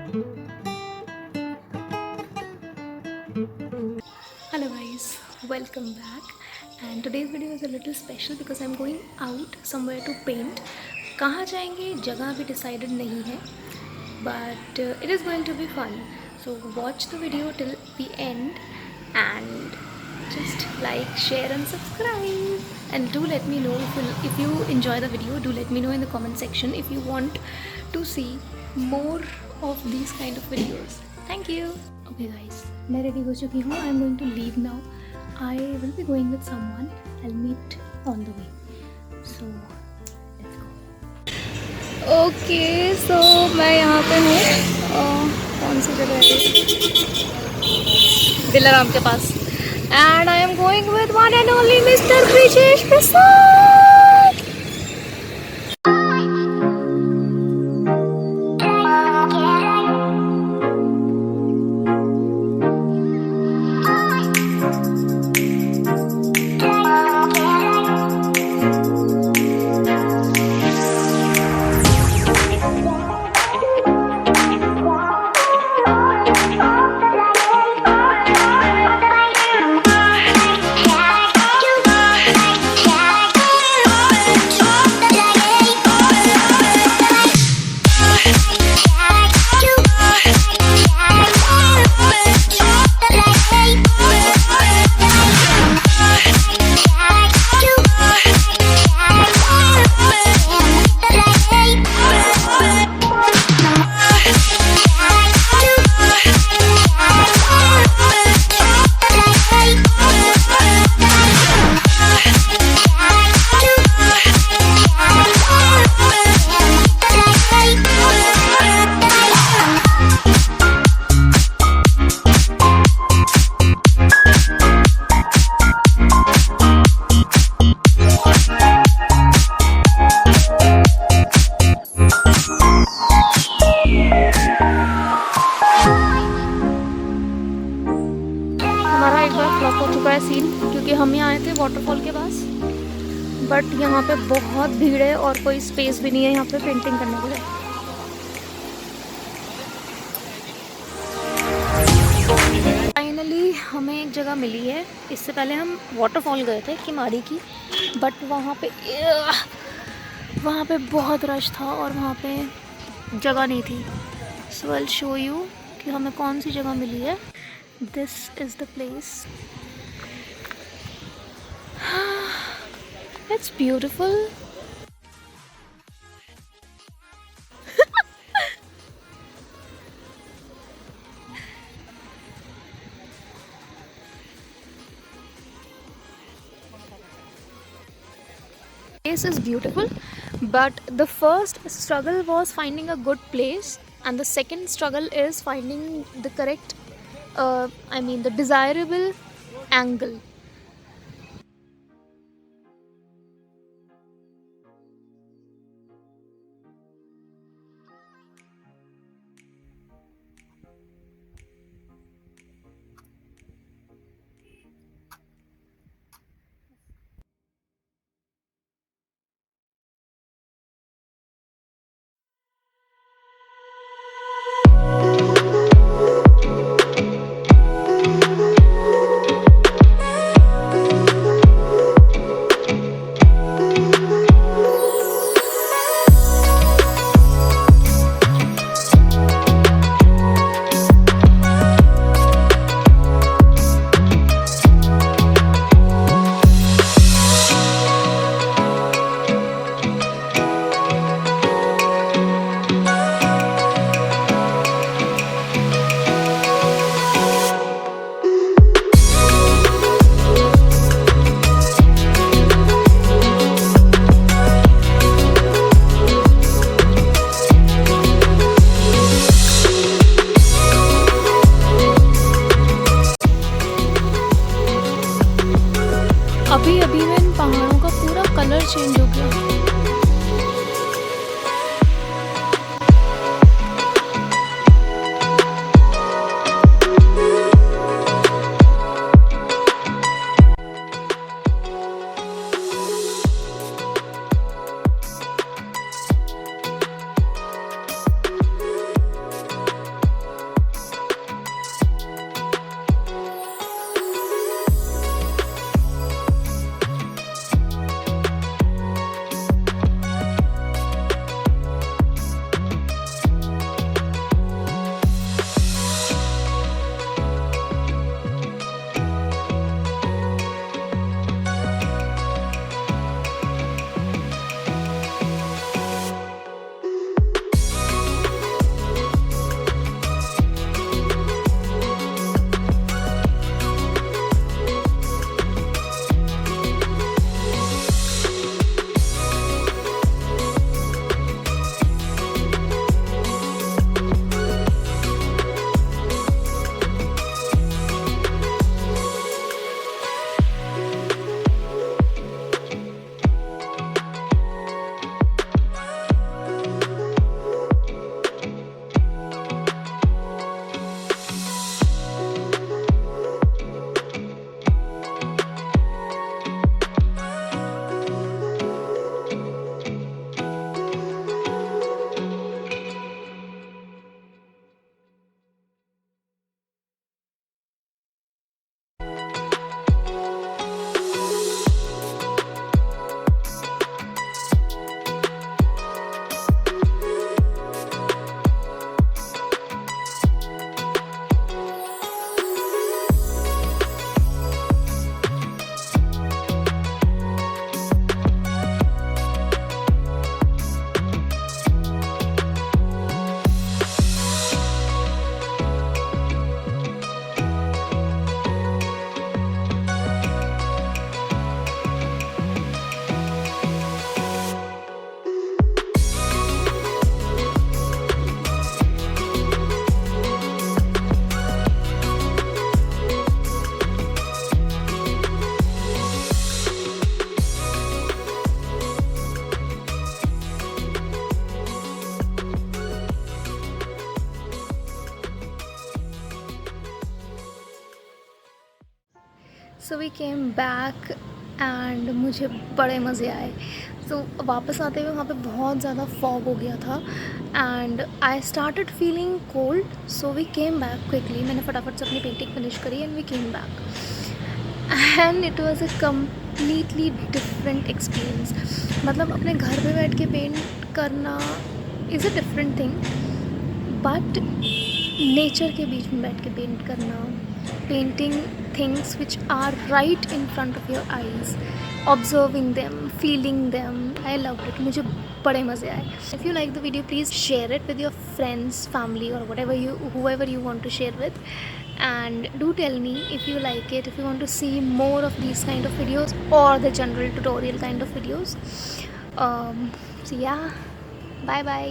Hello guys, welcome back. And today's video is a little special because I'm going out somewhere to paint. कहाँ जाएंगे जगह भी decided नहीं है, but it is going to be fun. So watch the video till the end and just like, share and subscribe. And do let me know if you enjoy the video. Do let me know in the comment section if you want to see more of these kind of videos. Thank you. Okay guys, मैं ready हो चुकी हूँ. I'm going to leave now. I will be going with someone. I'll meet on the way. So let's go. Okay, so मैं यहाँ पे हूँ. कौन सी जगह है? दिलाराम के पास. And I am going with one and only Mr. Brijesh Prasad. हमारा एक बार फ्लॉप हो चुका है सीन, क्योंकि हम यहाँ आए थे वाटरफॉल के पास, बट यहाँ पे बहुत भीड़ है और कोई स्पेस भी नहीं है यहाँ पे पेंटिंग करने के लिए. फाइनली हमें एक जगह मिली है. इससे पहले हम वाटरफॉल गए थे किमाड़ी की, बट वहाँ पे बहुत रश था और वहाँ पे जगह नहीं थी. सो आई विल शो यू कि हमें कौन सी जगह मिली है. This is the place. It's beautiful. Place is beautiful, but the first struggle was finding a good place, and the second struggle is finding the correct the desirable angle. So we came back and मुझे बड़े मज़े आए. सो वापस आते हुए वहाँ पे बहुत ज़्यादा फॉग हो गया था and I started feeling cold. So we came back quickly. मैंने फटाफट से अपनी पेंटिंग फिनिश करी and we came back and it was a completely different experience. मतलब अपने घर पे बैठ के पेंट करना is a different thing, but nature के बीच में बैठ के पेंट करना, painting things which are right in front of your eyes, observing them, feeling them, I love it. मुझे बड़े मज़े आए. If you like the video please share it with your friends, family और whatever you whoever you want to share with, and do tell me if you like it, if you want to see more of these kind of videos or the general tutorial kind of videos. So yeah, bye bye.